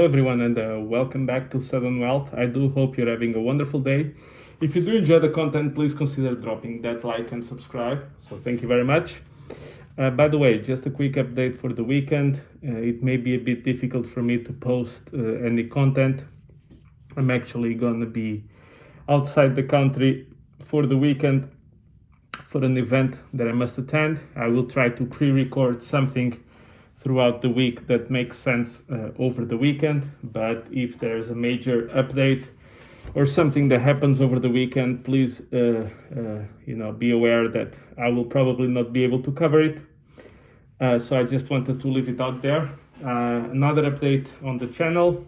Hello everyone and welcome back to Sudden Wealth. I do hope you're having a wonderful day. If you do enjoy the content, please consider dropping that like and subscribe. So thank you very much. By the way, just a quick update for the weekend. It may be a bit difficult for me to post any content. I'm actually going to be outside the country for the weekend for an event that I must attend. I will try to pre-record something throughout the week that makes sense over the weekend, but if there's a major update or something that happens over the weekend, please be aware that I will probably not be able to cover it. So I just wanted to leave it out there. Another update on the channel: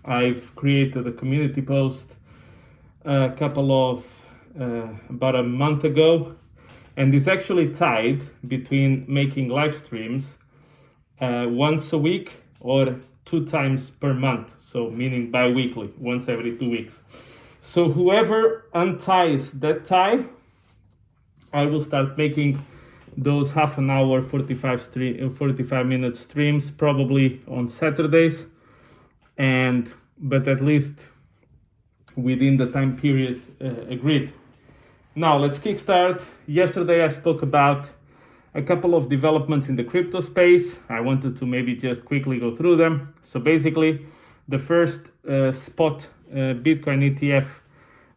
I've created a community post about a month ago, and it's actually tied between making live streams once a week or 2 times per month, so meaning bi-weekly, once every 2 weeks. So whoever unties that tie, I will start making those half an hour 45 minute streams probably on Saturdays, but at least within the time period agreed. Now let's kickstart. Yesterday I spoke about a couple of developments in the crypto space. I wanted to maybe just quickly go through them. So basically, the first spot Bitcoin ETF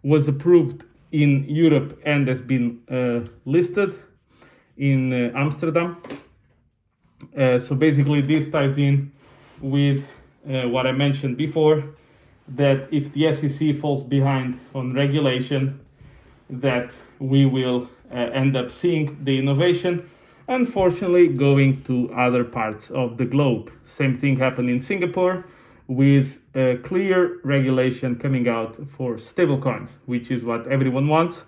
was approved in Europe and has been listed in Amsterdam. So basically, this ties in with what I mentioned before, that if the SEC falls behind on regulation, that we will end up seeing the innovation, unfortunately, going to other parts of the globe. Same thing happened in Singapore with a clear regulation coming out for stablecoins, which is what everyone wants.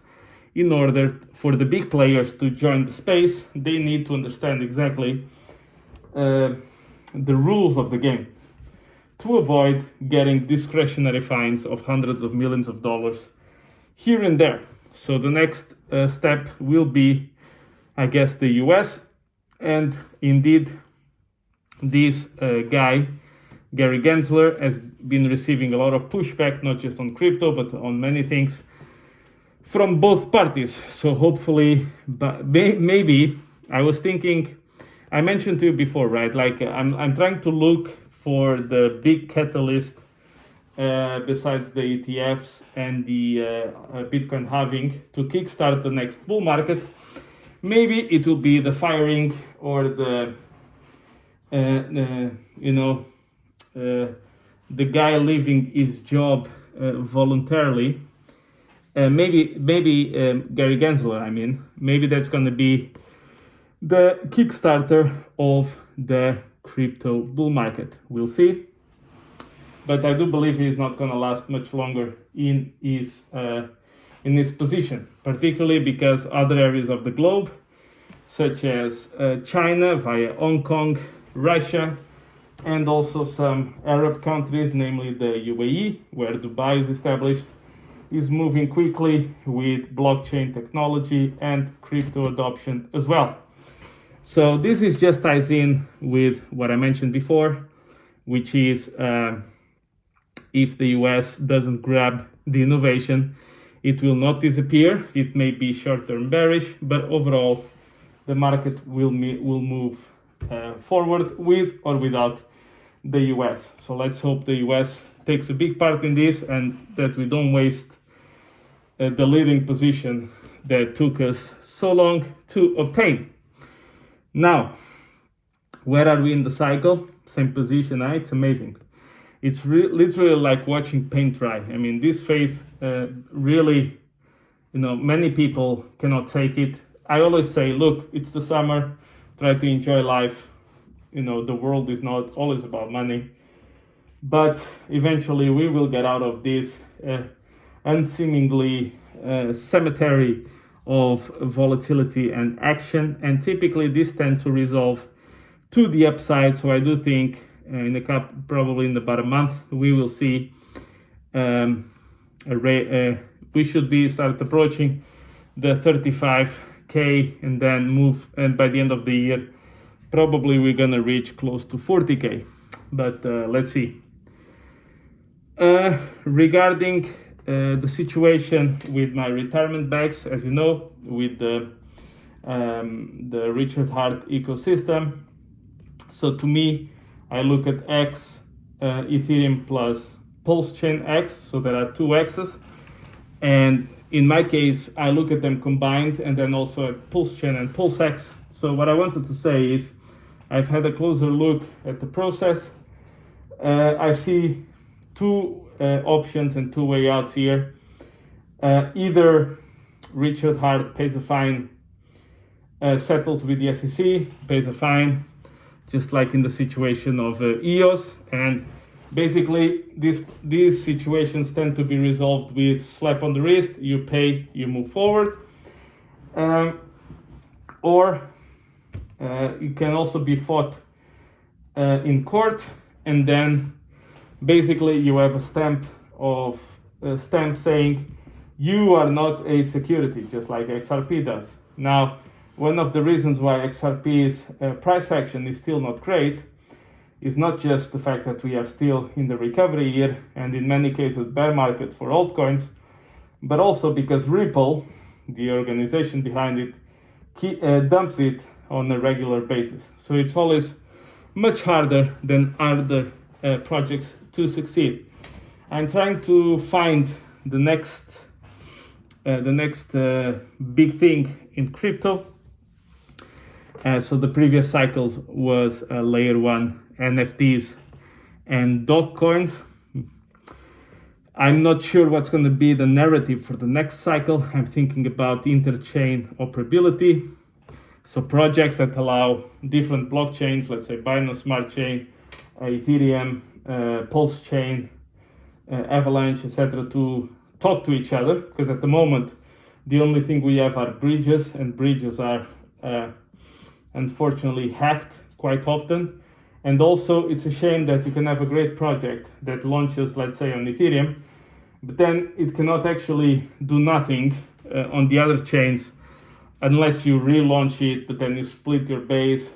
In order for the big players to join the space, they need to understand exactly the rules of the game to avoid getting discretionary fines of hundreds of millions of dollars here and there. So the next step will be, I guess, the US. And indeed, this guy, Gary Gensler, has been receiving a lot of pushback, not just on crypto, but on many things from both parties. So hopefully, but maybe, I was thinking, I mentioned to you before, right? Like I'm trying to look for the big catalyst besides the ETFs and the Bitcoin halving to kickstart the next bull market. Maybe it will be the firing or the guy leaving his job voluntarily. Maybe Gary Gensler. Maybe that's going to be the kickstarter of the crypto bull market. We'll see. But I do believe he's not going to last much longer in his position, particularly because other areas of the globe, such as China via Hong Kong, Russia, and also some Arab countries, namely the UAE, where Dubai is established, is moving quickly with blockchain technology and crypto adoption as well. So this is just ties in with what I mentioned before, which is if the US doesn't grab the innovation, it will not disappear. It may be short-term bearish, but overall, the market will move forward with or without the US. So let's hope the US takes a big part in this and that we don't waste the leading position that took us so long to obtain. Now, where are we in the cycle? Same position, It's amazing. It's literally like watching paint dry. This phase really, many people cannot take it. I always say, look, it's the summer, try to enjoy life. The world is not always about money. But eventually we will get out of this unseemingly cemetery of volatility and action. And typically this tends to resolve to the upside. So I do think probably in about a month, we will see we should be start approaching the 35K and then move. And by the end of the year, probably we're going to reach close to 40K. But let's see. Regarding the situation with my retirement bags, as you know, with the Richard Hart ecosystem. So to me, I look at X, Ethereum plus Pulse Chain X, so there are two X's. And in my case, I look at them combined and then also at Pulse Chain and Pulse X. So what I wanted to say is I've had a closer look at the process. I see two options and two way outs here. Either Richard Hart pays a fine, settles with the SEC, pays a fine, just like in the situation of EOS, and basically these situations tend to be resolved with slap on the wrist, you pay, you move forward. Or it can also be fought in court, and then basically you have a stamp saying you are not a security, just like XRP does. Now, one of the reasons why XRP's price action is still not great is not just the fact that we are still in the recovery year and in many cases bear market for altcoins, but also because Ripple, the organization behind it, dumps it on a regular basis. So it's always much harder than other projects to succeed. I'm trying to find the next big thing in crypto. So the previous cycles was layer 1 NFTs and dog coins. I'm not sure what's going to be the narrative for the next cycle. I'm thinking about interchain operability. So projects that allow different blockchains, let's say Binance Smart Chain, Ethereum, Pulse Chain, Avalanche, etc., to talk to each other. Because at the moment, the only thing we have are bridges, and bridges are unfortunately hacked quite often. And also, it's a shame that you can have a great project that launches, let's say, on Ethereum, but then it cannot actually do nothing on the other chains unless you relaunch it, but then you split your base.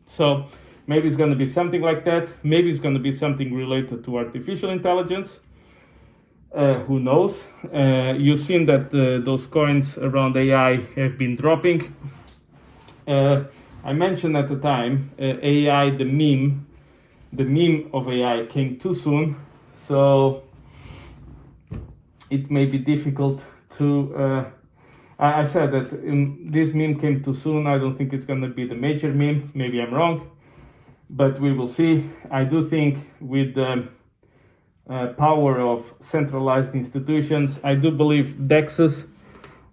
So maybe it's going to be something like that. Maybe it's going to be something related to artificial intelligence. Who knows? You've seen that those coins around AI have been dropping. I mentioned at the time, AI, the meme of AI came too soon, so it may be difficult to, I said that this meme came too soon. I don't think it's going to be the major meme. Maybe I'm wrong, but we will see. I do think with the power of centralized institutions, I do believe DEXs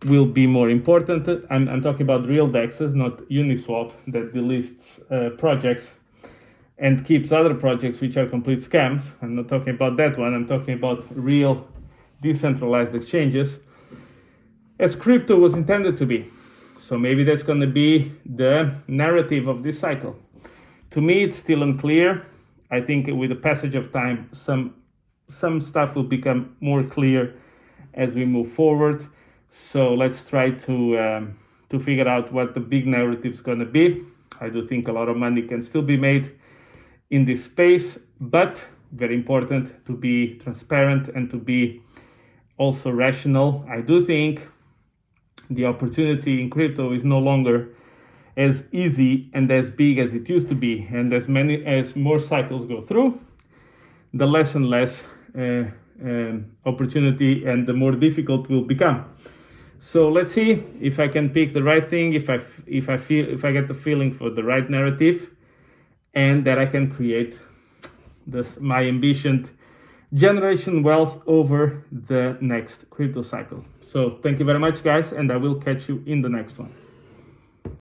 will be more important. I'm talking about real DEXs, not Uniswap that delists projects and keeps other projects which are complete scams. I'm not talking about that one. I'm talking about real decentralized exchanges, as crypto was intended to be. So maybe that's going to be the narrative of this cycle. To me, it's still unclear. I think with the passage of time, some stuff will become more clear as we move forward. So let's try to figure out what the big narrative is going to be. I do think a lot of money can still be made in this space, but very important to be transparent and to be also rational. I do think the opportunity in crypto is no longer as easy and as big as it used to be, and as more cycles go through, the less and less opportunity and the more difficult will become. So let's see if I can pick the right thing, if I get the feeling for the right narrative, and that I can create my ambitioned generation wealth over the next crypto cycle. So thank you very much, guys, and I will catch you in the next one.